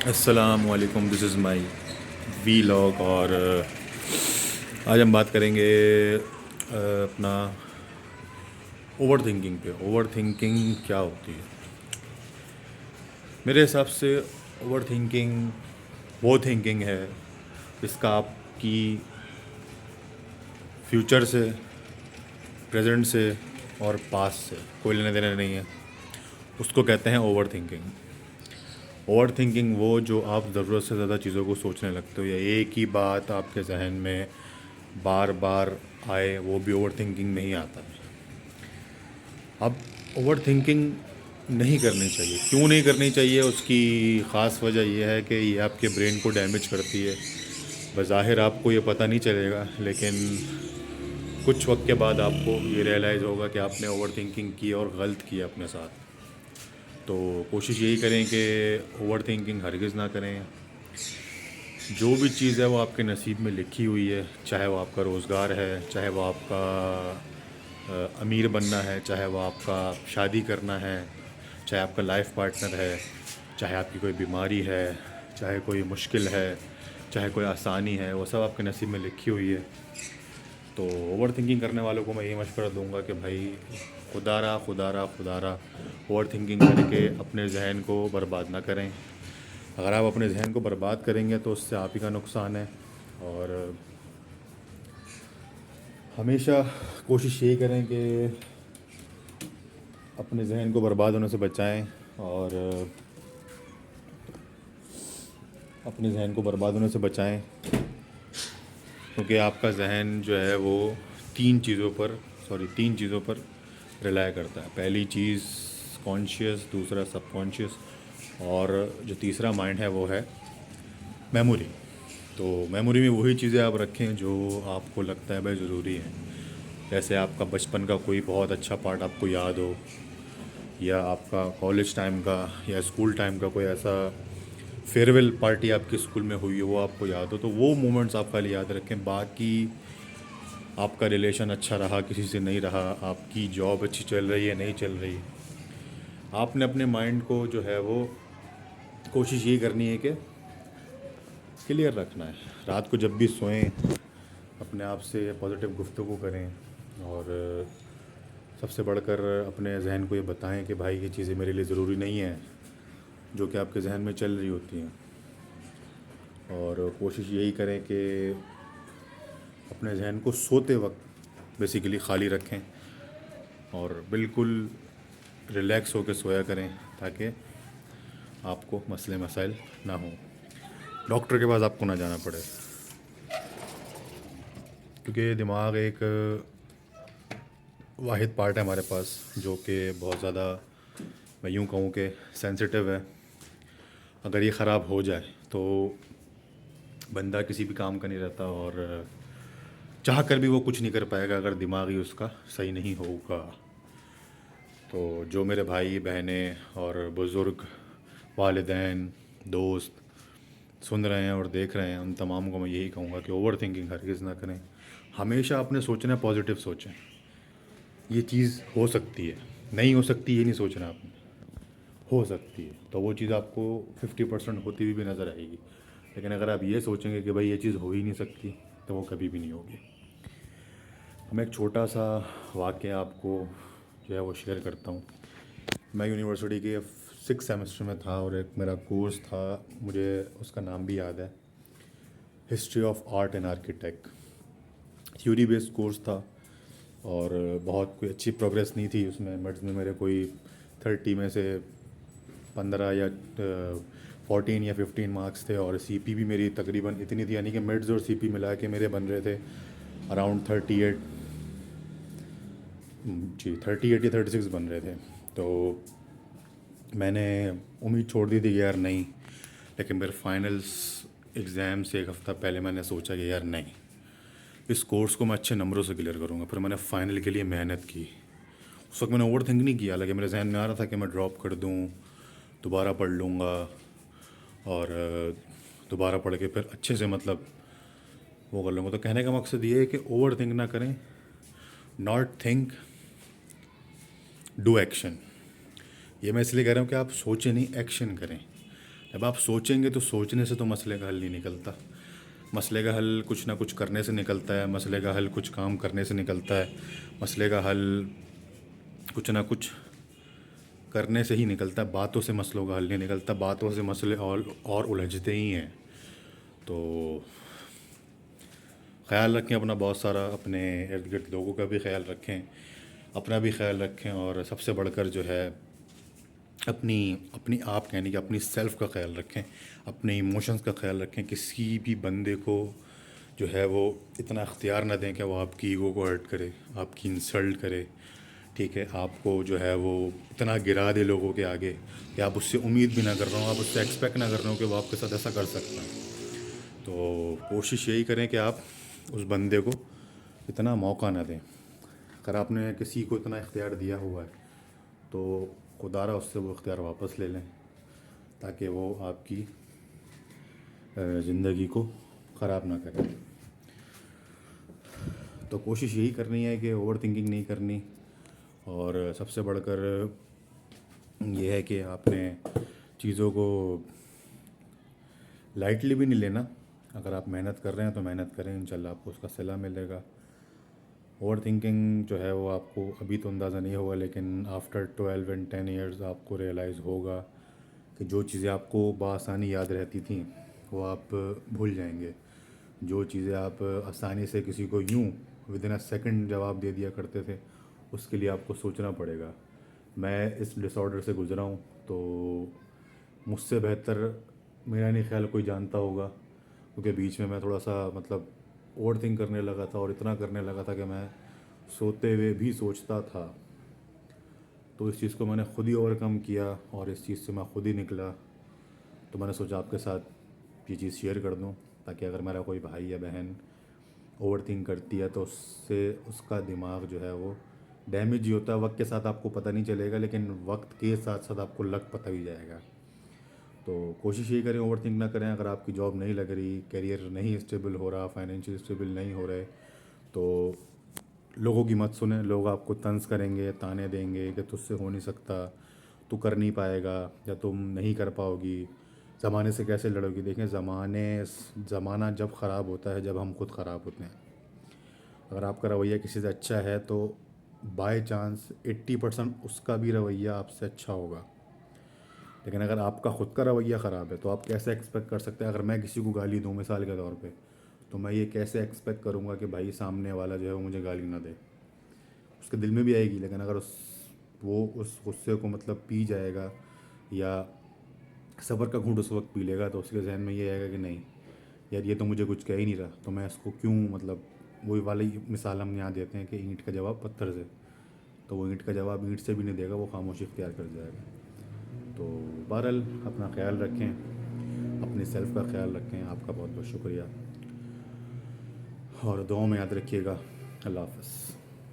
अस्सलामुअलैकुम, this is my vlog. और आज हम बात करेंगे अपना ओवर थिंकिंग पे। ओवर थिंकिंग क्या होती है? मेरे हिसाब से ओवर थिंकिंग वो थिंकिंग है जिसका आपकी फ्यूचर से, प्रेजेंट से और पास्ट से कोई लेने देने नहीं है। उसको कहते हैं ओवर थिंकिंग। ओवर थिंकिंग वो जो आप ज़रूरत से ज़्यादा चीज़ों को सोचने लगते हो या एक ही बात आपके जहन में बार बार आए, वो भी ओवर थिंकिंग में ही आता है। अब ओवर थिंकिंग नहीं करनी चाहिए। क्यों नहीं करनी चाहिए? उसकी ख़ास वजह यह है कि ये आपके ब्रेन को डैमेज करती है। बज़ाहिर आपको ये पता नहीं चलेगा, लेकिन कुछ वक्त के बाद आपको ये रियलाइज़ होगा कि आपने ओवर थिंकिंग की और गलत किया अपने साथ। तो कोशिश यही करें कि ओवर थिंकिंग हरगिज़ ना करें। जो भी चीज़ है वो आपके नसीब में लिखी हुई है, चाहे वो आपका रोज़गार है, चाहे वो आपका अमीर बनना है, चाहे वो आपका शादी करना है, चाहे आपका लाइफ पार्टनर है, चाहे आपकी कोई बीमारी है, चाहे कोई मुश्किल है, चाहे कोई आसानी है, वो सब आपके नसीब में लिखी हुई है। तो ओवर थिंकिंग करने वालों को मैं यही मशवरा दूंगा कि भाई खुदारा खुदारा खुदारा ओवर थिंकिंग करके अपने जहन को बर्बाद ना करें। अगर आप अपने जहन को बर्बाद करेंगे तो उससे आप ही का नुकसान है। और हमेशा कोशिश यही करें कि अपने जहन को बर्बाद होने से बचाएं। और अपने जहन को बर्बाद होने से बचाएं, क्योंकि आपका जहन जो है वो तीन चीज़ों पर रिलाय करता है। पहली चीज़ कॉन्शियस, दूसरा सबकॉन्शियस, और जो तीसरा माइंड है वो है मेमोरी। तो मेमोरी में वही चीज़ें आप रखें जो आपको लगता है भाई ज़रूरी है। जैसे आपका बचपन का कोई बहुत अच्छा पार्ट आपको याद हो, या आपका कॉलेज टाइम का या स्कूल टाइम का कोई ऐसा फेयरवेल पार्टी आपके स्कूल में हुई हो वो आपको याद हो, तो वो मोमेंट्स आप खाली याद रखें। बाकी आपका रिलेशन अच्छा रहा, किसी से नहीं रहा, आपकी जॉब अच्छी चल रही है, नहीं चल रही, आपने अपने माइंड को जो है वो कोशिश ये करनी है कि क्लियर रखना है। रात को जब भी सोएं अपने आप से पॉजिटिव गुफ्तगू करें। और सबसे बढ़कर अपने जहन को ये बताएं कि भाई ये चीज़ें मेरे लिए ज़रूरी नहीं है जो कि आपके जहन में चल रही होती हैं। और कोशिश यही करें कि अपने जहन को सोते वक्त बेसिकली ख़ाली रखें और बिल्कुल रिलैक्स होकर सोया करें, ताकि आपको मसले मसाइल ना हो, डॉक्टर के पास आपको ना जाना पड़े। क्योंकि दिमाग एक वाहिद पार्ट है हमारे पास जो कि बहुत ज़्यादा, मैं यूँ कहूँ कि सेंसिटिव है। अगर ये ख़राब हो जाए तो बंदा किसी भी काम का नहीं रहता, और चाह कर भी वो कुछ नहीं कर पाएगा अगर दिमाग ही उसका सही नहीं होगा। तो जो मेरे भाई बहनें और बुज़ुर्ग, वालिदैन, दोस्त सुन रहे हैं और देख रहे हैं, उन तमाम को मैं यही कहूँगा कि ओवर थिंकिंग हरगिज़ ना करें। हमेशा अपने सोचना पॉजिटिव सोचें। ये चीज़ हो सकती है, नहीं हो सकती ये नहीं सोचना आपने, हो सकती है, तो वो चीज़ आपको 50% होती हुई भी नज़र आएगी। लेकिन अगर आप ये सोचेंगे कि भाई ये चीज़ हो ही नहीं सकती, तो वो कभी भी नहीं होगी। मैं एक छोटा सा वाक़या आपको जो है वो शेयर करता हूँ। मैं यूनिवर्सिटी के 6 सेमेस्टर में था और एक मेरा कोर्स था, मुझे उसका नाम भी याद है, history of art and architect. Theory based course था और बहुत कोई अच्छी प्रोग्रेस नहीं थी उसमें। मिड्स में मेरे कोई 30 में से 15 या 14 या 15 मार्क्स थे, और सीपी भी मेरी तकरीबन इतनी थी, यानी कि मिड्स और सीपी मिला के मेरे बन रहे थे अराउंड 38। जी 38 या 36 बन रहे थे। तो मैंने उम्मीद छोड़ दी थी कि यार नहीं, लेकिन मेरे फाइनल्स एग्ज़ाम से एक हफ़्ता पहले मैंने सोचा कि यार नहीं, इस कोर्स को मैं अच्छे नंबरों से क्लियर करूँगा। फिर मैंने फ़ाइनल के लिए मेहनत की। उस वक्त मैंने ओवर थिंक नहीं किया, हालांकि मेरे जहन में आ रहा था कि मैं ड्रॉप कर दूँ, दोबारा पढ़ लूँगा, और दोबारा पढ़ के फिर अच्छे से मतलब वो कर लूँगा। तो कहने का मकसद ये है कि ओवर थिंक ना करें, नॉट थिंक, डू एक्शन। ये मैं इसलिए कह रहा हूँ कि आप सोचें नहीं, एक्शन करें। जब आप सोचेंगे तो सोचने से तो मसले का हल नहीं निकलता। मसले का हल कुछ ना कुछ करने से निकलता है, मसले का हल कुछ काम करने से निकलता है, मसले का हल कुछ ना कुछ करने से ही निकलता है। बातों से मसलों का हल नहीं निकलता, बातों से मसले और उलझते ही हैं। तो ख्याल रखें अपना बहुत सारा, अपने इर्द गिर्द लोगों का भी ख्याल रखें, अपना भी ख्याल रखें, और सबसे बढ़कर जो है अपनी अपनी आप यानी कि अपनी सेल्फ़ का ख्याल रखें, अपने इमोशंस का ख्याल रखें। किसी भी बंदे को जो है वो इतना इख्तियार ना दें कि वो आपकी ईगो को हर्ट करे, आपकी इंसल्ट करे, ठीक है, आपको जो है वो इतना गिरा दे लोगों के आगे कि आप उससे उम्मीद भी ना कर रहे हो, आप उससे एक्सपेक्ट ना कर रहे हो कि वो आपके साथ ऐसा कर सकता है। तो कोशिश यही करें कि आप उस बंदे को इतना मौका ना दें। अगर आपने किसी को इतना इख्तियार दिया हुआ है तो खुदारा उससे वो इख्तियार वापस ले लें, ताकि वो आपकी ज़िंदगी को ख़राब ना करें। तो कोशिश यही करनी है कि ओवर थिंकिंग नहीं करनी, और सबसे बढ़कर ये है कि आपने चीज़ों को लाइटली भी नहीं लेना। अगर आप मेहनत कर रहे हैं तो मेहनत करें, इंशाल्लाह आपको उसका सिला मिलेगा। ओवर थिंकिंग जो है वो आपको अभी तो अंदाज़ा नहीं होगा, लेकिन आफ्टर 12 एंड 10 ईयर्स आपको रियलाइज़ होगा कि जो चीज़ें आपको बआसानी याद रहती थी वो आप भूल जाएंगे। जो चीज़ें आप आसानी से किसी को यूं विद इन अ सेकंड जवाब दे दिया करते थे, उसके लिए आपको सोचना पड़ेगा। मैं इस डिसऑर्डर से गुज़रा हूँ, तो मुझसे बेहतर मेरा नहीं ख्याल कोई जानता होगा, क्योंकि बीच में मैं थोड़ा सा मतलब ओवर थिंक करने लगा था, और इतना करने लगा था कि मैं सोते हुए भी सोचता था। तो इस चीज़ को मैंने खुद ही ओवरकम किया, और इस चीज़ से मैं खुद ही निकला। तो मैंने सोचा आपके साथ ये चीज़ शेयर कर दूं, ताकि अगर मेरा कोई भाई या बहन ओवर थिंक करती है तो उससे उसका दिमाग जो है वो डैमेज ही होता है। वक्त के साथ आपको पता नहीं चलेगा, लेकिन वक्त के साथ साथ आपको लग पता भी जाएगा। तो कोशिश यही करें, ओवर थिंक ना करें। अगर आपकी जॉब नहीं लग रही, करियर नहीं स्टेबल हो रहा, फाइनेंशियल स्टेबल नहीं हो रहे, तो लोगों की मत सुने। लोग आपको तंज करेंगे, ताने देंगे कि तुझसे हो नहीं सकता, तू कर नहीं पाएगा, या तुम नहीं कर पाओगी, ज़माने से कैसे लड़ोगी। देखें, ज़माना जब ख़राब होता है जब हम खुद ख़राब होते हैं। अगर आपका रवैया किसी से अच्छा है तो बाय चांस 80% उसका भी रवैया आपसे अच्छा होगा। लेकिन अगर आपका ख़ुद का रवैया ख़राब है तो आप कैसे एक्सपेक्ट कर सकते हैं। अगर मैं किसी को गाली दूँ मिसाल के तौर पे, तो मैं ये कैसे एक्सपेक्ट करूँगा कि भाई सामने वाला जो है वो मुझे गाली ना दे। उसके दिल में भी आएगी, लेकिन अगर उस गुस्से को मतलब पी जाएगा, या सब्र का घूंट उस वक्त पी लेगा, तो उसके जहन में ये आएगा कि नहीं यार, ये तो मुझे कुछ कह ही नहीं रहा, तो मैं इसको क्यों मतलब। वही वाली मिसाल हम यहाँ देते हैं कि ईंट का जवाब पत्थर से, तो वो ईंट का जवाब ईंट से भी नहीं देगा, वो खामोशी इख्तियार कर जाएगा। तो बहरहाल अपना ख्याल रखें, अपनी सेल्फ़ का ख्याल रखें। आपका बहुत बहुत शुक्रिया, और दुआओं में याद रखिएगा। अल्लाह हाफ़िज़।